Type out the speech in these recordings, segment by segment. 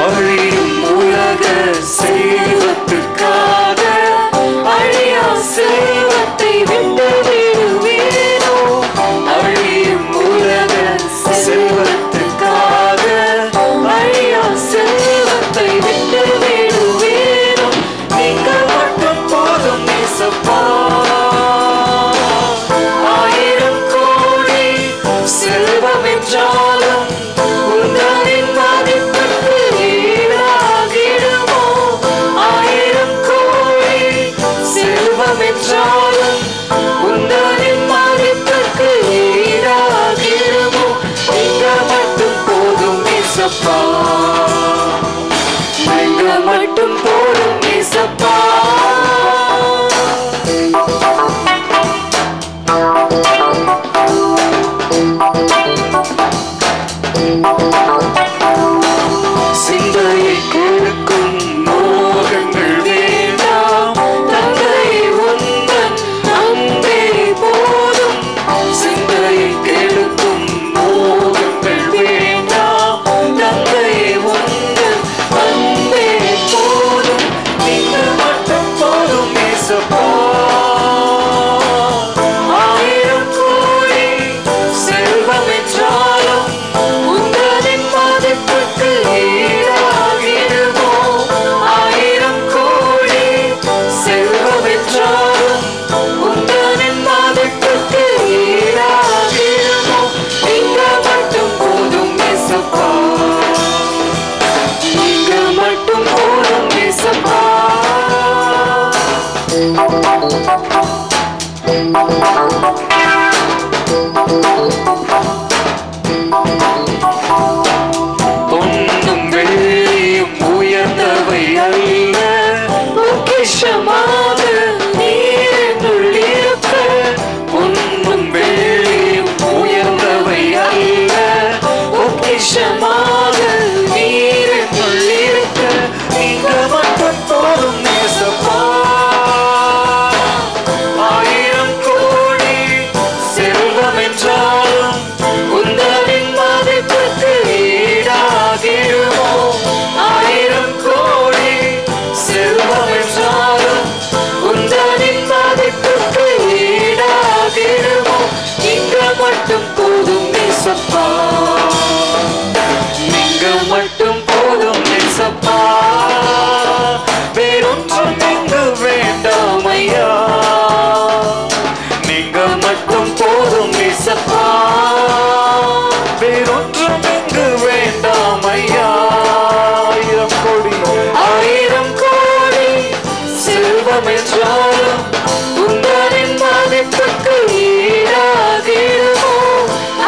அழியும் உலக செல்வத்துக்காக அழியா செல்வத்தை விட்டு விடுவேனோ? அழியும் உலக செல்வத்துக்காக அழியா செல்வத்தை விட்டு விடுவேனோ? நீங்க மட்டும் போதும் ஏசப்பா. ஆயிரம் கோடி செல்வம் என்றாலும் உங்களின் மதிப்புக்கு ஈடாகிடுமோ? ஆயிரம் கோடி செல்வம் என்றாலும் உங்களின் மதிப்புக்கு ஈடாகிடுமோ? நீங்க மட்டும் போதும் ஏசப்பா. நீங்க மட்டும் போதும் ஏசப்பா. சிந்தையை கொடுக்கும் மோகங்கள் வேண்டாம் தந்தை, உந்தன் அன்பே போதும். சிந்தையை கெடுக்கும் மோகங்கள் வேண்டாம் தந்தை, உந்தன் அன்பே போதும். நீங்க மட்டும் போதும் ஏசப்பா. ஆயிரம் கோடி செல்வம் என்றாலும் உங்களின் மதிப்புக்கு ஈடாகிடுமோ? ஆயிரம் கோடி செல்வம் என்றாலும் உங்களின் மதிப்புக்கு ஈடாகிடுமோ? நீங்க மட்டும் போதும் ஏசப்பா. நீங்க மட்டும் போதும் ஏசப்பா. பொன்னும் வெள்ளியும் உயர்ந்தவை அல்ல, பொக்கிஷமாக நீருக்குள் இருக்க. பொன்னும் வெள்ளியும் உயர்ந்தவை அல்ல, பொக்கிஷமாக நீருக்குள் இருக்க. நீங்க மட்டும் போதும் ஏசப்பா. ஆயிரம் கோடி செல்வம் என்றாலும் உங்களின் மதிப்புக்கு ஈடாகிடுமோ? ஆயிரம் கோடி செல்வம் என்றாலும் உங்களின் மதிப்புக்கு ஈடாகிடுமோ? நீங்க மட்டும் போதும் ஏசப்பா. நீங்க மட்டும் போதும் ஏசப்பா. வேறொன்றும் இங்கு வேண்டாம் ஐயா. நீங்க மட்டும் போதும் ஏசப்பா. வேறொன்றும் இங்கு வேண்டாம் ஐயா. ஆயிரம் கோடி செல்வம் என்றாலும் உங்களின் மதிப்புக்கு ஈடாகிடுமோ?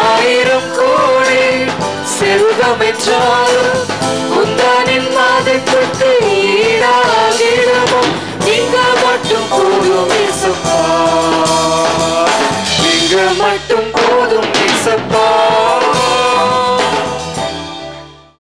ஆயிரம் கோடி செல்வம் என்றாலும் உங்களின் மதிப்புக்கு